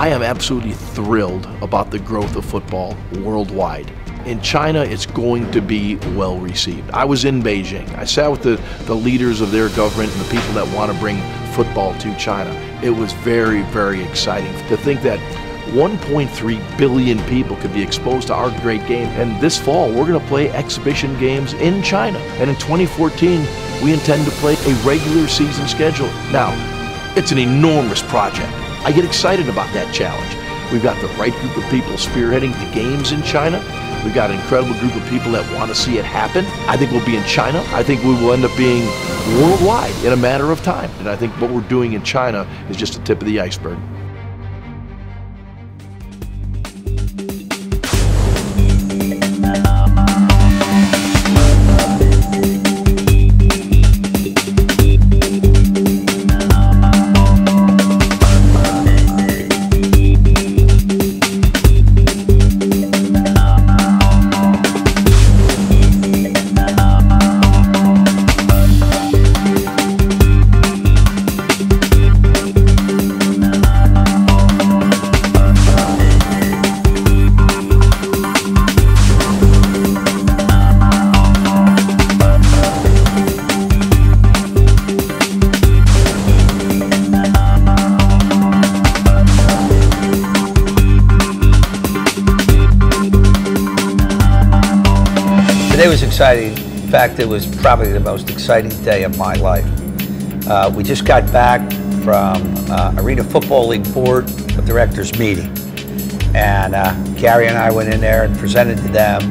I am absolutely thrilled about the growth of football worldwide. In China, it's going to be well received. I was in Beijing. I sat with the leaders of their government and the people that want to bring football to China. It was very, very exciting to think that 1.3 billion people could be exposed to our great game. And this fall, we're going to play exhibition games in China. And in 2014, we intend to play a regular season schedule. Now, it's an enormous project. I get excited about that challenge. We've got the right group of people spearheading the games in China. We've got an incredible group of people that want to see it happen. I think we'll be in China. I think we will end up being worldwide in a matter of time. And I think what we're doing in China is just the tip of the iceberg. Today was exciting. In fact, it was probably the most exciting day of my life. We just got back from Arena Football League Board of Directors meeting. And Gary and I went in there and presented to them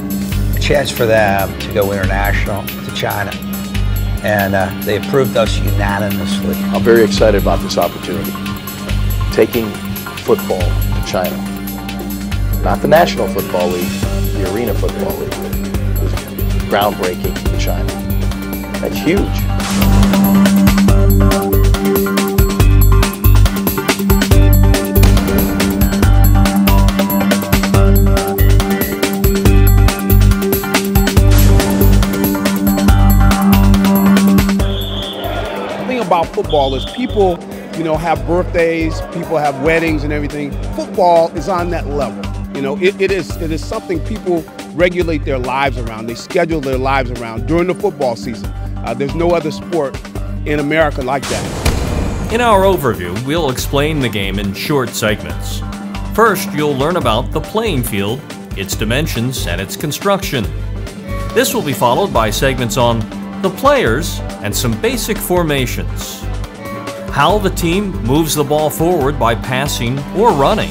a chance for them to go international to China. And they approved us unanimously. I'm very excited about this opportunity. Taking football to China. Not the National Football League, the Arena Football League. Groundbreaking in China. That's huge. The thing about football is people, have birthdays, people have weddings and everything. Football is on that level. It is something people regulate their lives around. They schedule their lives around during the football season. There's no other sport in America like that. In our overview, we'll explain the game in short segments. First, you'll learn about the playing field, its dimensions, and its construction. This will be followed by segments on the players and some basic formations. How the team moves the ball forward by passing or running.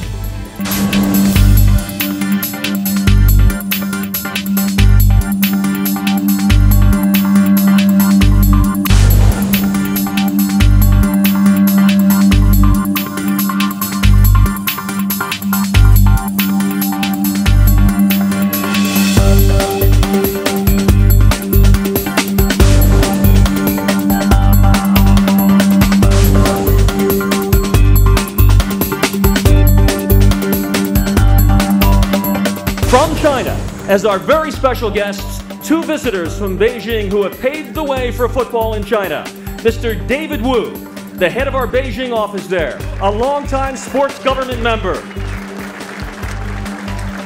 From China, as our very special guests, two visitors from Beijing who have paved the way for football in China. Mr. David Wu, the head of our Beijing office there, a longtime sports government member.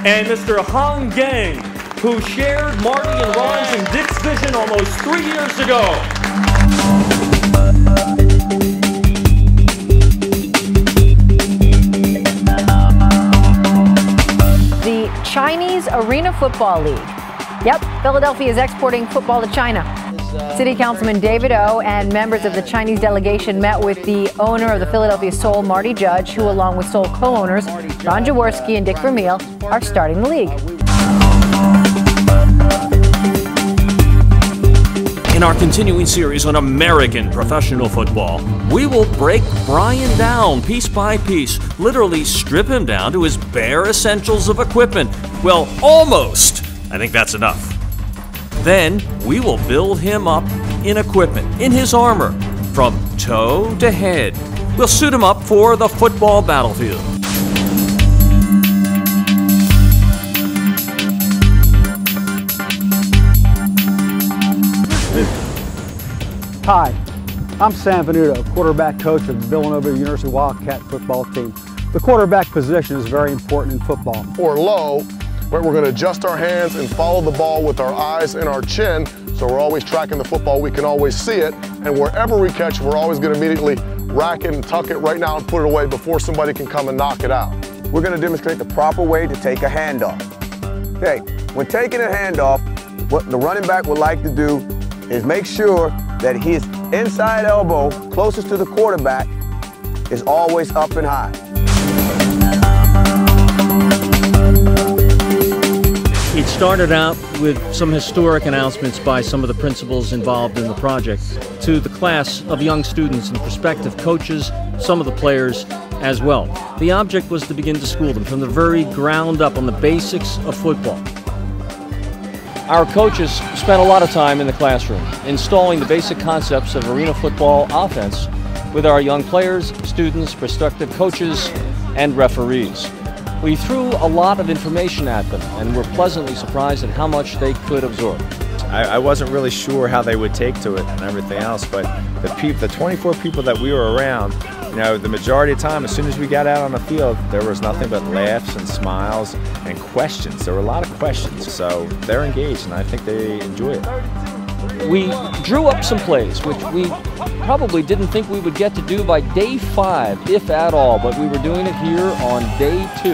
And Mr. Han Gang, who shared Marty and Ron's and Dick's vision almost 3 years ago. Chinese Arena Football League. Yep, Philadelphia is exporting football to China. City Councilman David O and members of the Chinese delegation met with the owner of the Philadelphia Soul, Marty Judge, who along with Soul co-owners Ron Jaworski and Dick Vermeil are starting the league. In our continuing series on American professional football, we will break Brian down piece by piece, literally strip him down to his bare essentials of equipment. Well, almost. I think that's enough. Then we will build him up in equipment, in his armor, from toe to head. We'll suit him up for the football battlefield. Hi, I'm Sam Venuto, quarterback coach of the Villanova University Wildcat football team. The quarterback position is very important in football. Or low, where we're going to adjust our hands and follow the ball with our eyes and our chin, so we're always tracking the football, we can always see it, and wherever we catch, we're always going to immediately rack it and tuck it right now and put it away before somebody can come and knock it out. We're going to demonstrate the proper way to take a handoff. Okay, when taking a handoff, what the running back would like to do is make sure that his inside elbow, closest to the quarterback, is always up and high. It started out with some historic announcements by some of the principals involved in the project to the class of young students and prospective coaches, some of the players as well. The object was to begin to school them from the very ground up on the basics of football. Our coaches spent a lot of time in the classroom installing the basic concepts of arena football offense with our young players, students, prospective coaches, and referees. We threw a lot of information at them and were pleasantly surprised at how much they could absorb. I wasn't really sure how they would take to it and everything else, but the 24 people that we were around, you know, the majority of the time, as soon as we got out on the field, there was nothing but laughs and smiles and questions. There were a lot of questions, so they're engaged and I think they enjoy it. We drew up some plays, which we probably didn't think we would get to do by day 5, if at all, but we were doing it here on day 2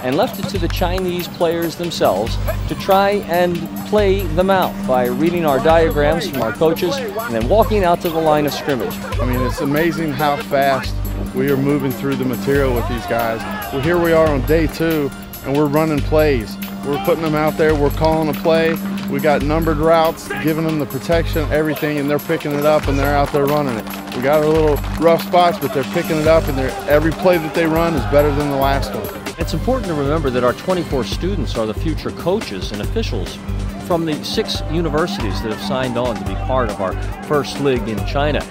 and left it to the Chinese players themselves to try and play them out by reading our diagrams from our coaches and then walking out to the line of scrimmage. I mean, it's amazing how fast we are moving through the material with these guys. Well, here we are on day 2 and we're running plays. We're putting them out there, we're calling a play. We got numbered routes, giving them the protection, everything, and they're picking it up and they're out there running it. We got our little rough spots, but they're picking it up and every play that they run is better than the last one. It's important to remember that our 24 students are the future coaches and officials from the 6 universities that have signed on to be part of our first league in China.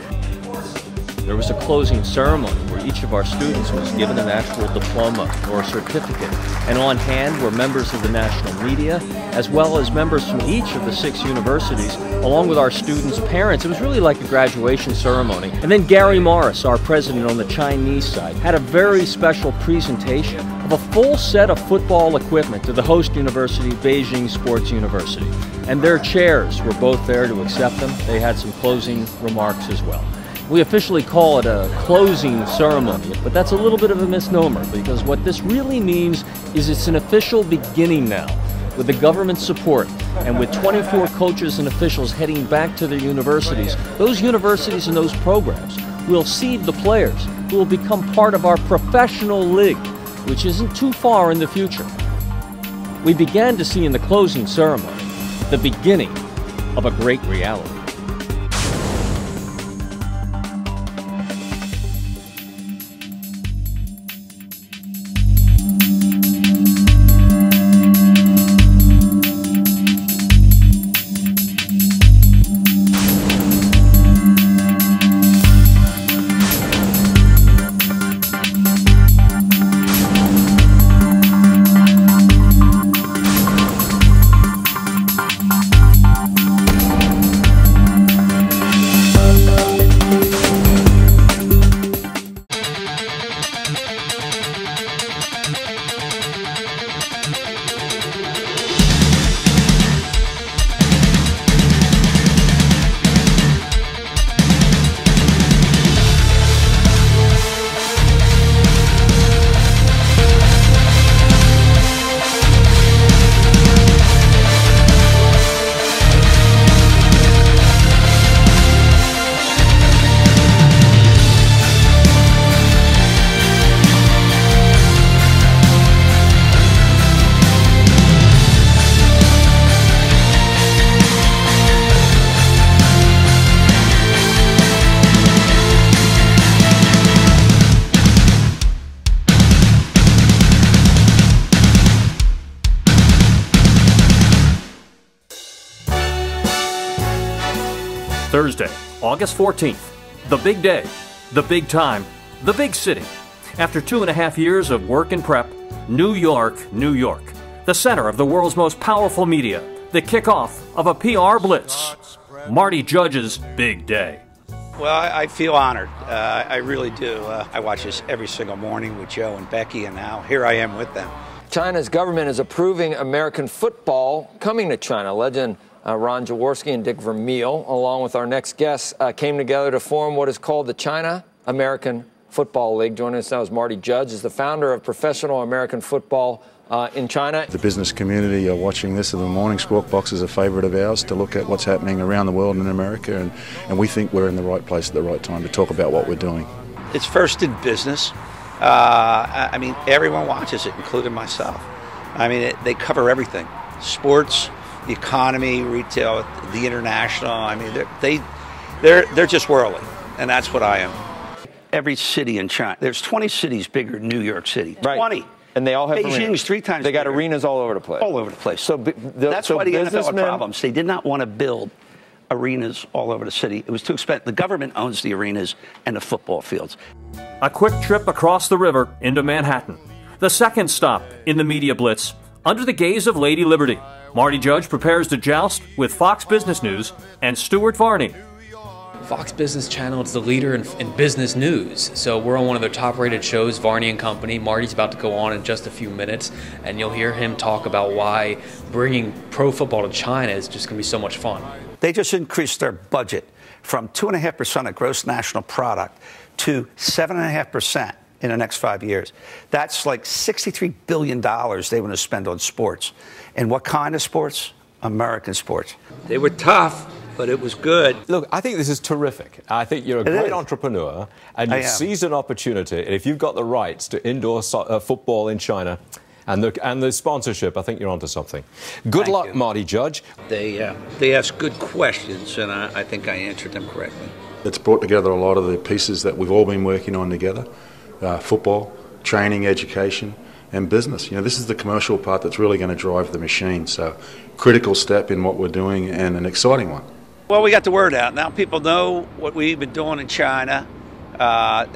There was a closing ceremony where each of our students was given an actual diploma or certificate. And on hand were members of the national media, as well as members from each of the 6 universities, along with our students' parents. It was really like a graduation ceremony. And then Gary Morris, our president on the Chinese side, had a very special presentation of a full set of football equipment to the host university, Beijing Sports University. And their chairs were both there to accept them. They had some closing remarks as well. We officially call it a closing ceremony, but that's a little bit of a misnomer because what this really means is it's an official beginning now with the government support and with 24 coaches and officials heading back to their universities. Those universities and those programs will seed the players who will become part of our professional league, which isn't too far in the future. We began to see in the closing ceremony the beginning of a great reality. Thursday, August 14th, the big day, the big time, the big city. After 2.5 years of work and prep, New York, New York, the center of the world's most powerful media, the kickoff of a PR blitz, Marty Judge's big day. Well, I feel honored. I really do. I watch this every single morning with Joe and Becky, and now here I am with them. China's government is approving American football coming to China. Legend Ron Jaworski and Dick Vermeil, along with our next guests, came together to form what is called the China American Football League. Joining us now is Marty Judge, is the founder of Professional American Football in China. The business community are watching this in the morning. Squawk Box is a favourite of ours to look at what's happening around the world and in America, and we think we're in the right place at the right time to talk about what we're doing. It's first in business. I mean, everyone watches it, including myself. I mean, they cover everything: sports, the economy, retail, the international. I mean, they're just worldly, and that's what I am. Every city in China, there's 20 cities bigger than New York City. Right. 20. And they all have Beijing's arenas. 3 times They got bigger. arenas all over the place. All over the place. So that's why the NFL had problems. They did not want to build arenas all over the city. It was too expensive. The government owns the arenas and the football fields. A quick trip across the river into Manhattan. The second stop in the media blitz. Under the gaze of Lady Liberty, Marty Judge prepares to joust with Fox Business News and Stuart Varney. Fox Business Channel is the leader in business news. So we're on one of their top-rated shows, Varney and Company. Marty's about to go on in just a few minutes, and you'll hear him talk about why bringing pro football to China is just going to be so much fun. They just increased their budget from 2.5% of gross national product to 7.5% in the next 5 years. That's like $63 billion they want to spend on sports. And what kind of sports? American sports. They were tough, but it was good. Look, I think this is terrific. I think you're a great entrepreneur, and you've seized an opportunity. And if you've got the rights to indoor football in China and the sponsorship, I think you're onto something. Good luck, Marty Judge. They asked good questions, and I think I answered them correctly. It's brought together a lot of the pieces that we've all been working on together. Football, training, education, and business. You know, this is the commercial part that's really going to drive the machine. So, critical step in what we're doing and an exciting one. Well, we got the word out. Now people know what we've been doing in China.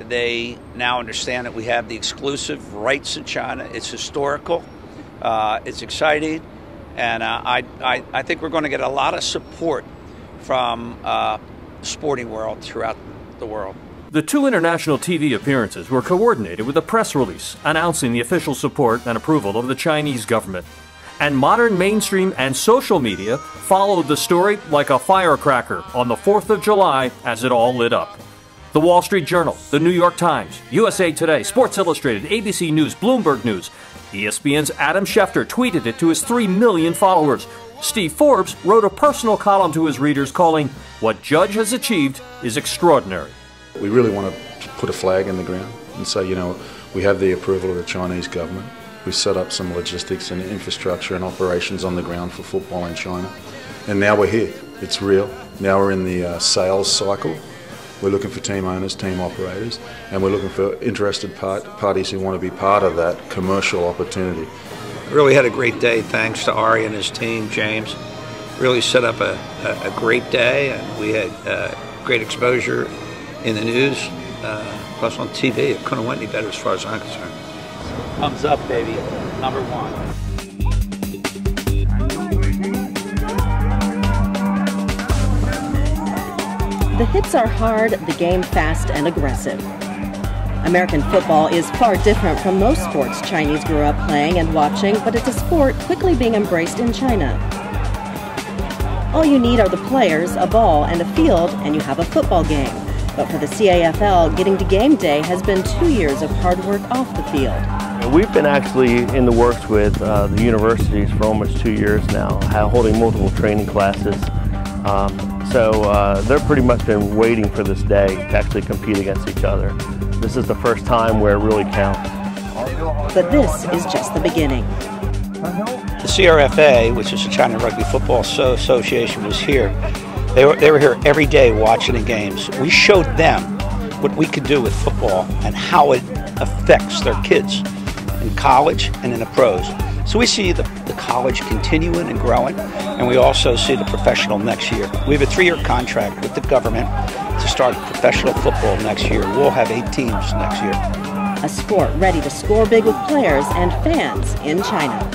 They now understand that we have the exclusive rights in China. It's historical. It's exciting. And I think we're going to get a lot of support from the sporting world throughout the world. The 2 international TV appearances were coordinated with a press release announcing the official support and approval of the Chinese government. And modern mainstream and social media followed the story like a firecracker on the 4th of July as it all lit up. The Wall Street Journal, the New York Times, USA Today, Sports Illustrated, ABC News, Bloomberg News. ESPN's Adam Schefter tweeted it to his 3 million followers. Steve Forbes wrote a personal column to his readers calling what Judge has achieved is extraordinary. We really want to put a flag in the ground and say, you know, we have the approval of the Chinese government. We set up some logistics and infrastructure and operations on the ground for football in China. And now we're here. It's real. Now we're in the sales cycle. We're looking for team owners, team operators, and we're looking for interested parties who want to be part of that commercial opportunity. Really had a great day, thanks to Ari and his team, James. Really set up a great day, and we had great exposure in the news, plus on TV. It couldn't have went any better as far as I'm concerned. Thumbs up, baby. Number 1. The hits are hard, the game fast and aggressive. American football is far different from most sports Chinese grew up playing and watching, but it's a sport quickly being embraced in China. All you need are the players, a ball, and a field, and you have a football game. But for the CAFL, getting to game day has been 2 years of hard work off the field. We've been actually in the works with the universities for almost 2 years now, holding multiple training classes. So they're pretty much been waiting for this day to actually compete against each other. This is the first time where it really counts. But this is just the beginning. The CRFA, which is the China Rugby Football Association, was here. They were here every day watching the games. We showed them what we could do with football and how it affects their kids in college and in the pros. So we see the college continuing and growing, and we also see the professional next year. We have a 3-year contract with the government to start professional football next year. We'll have 8 teams next year. A sport ready to score big with players and fans in China.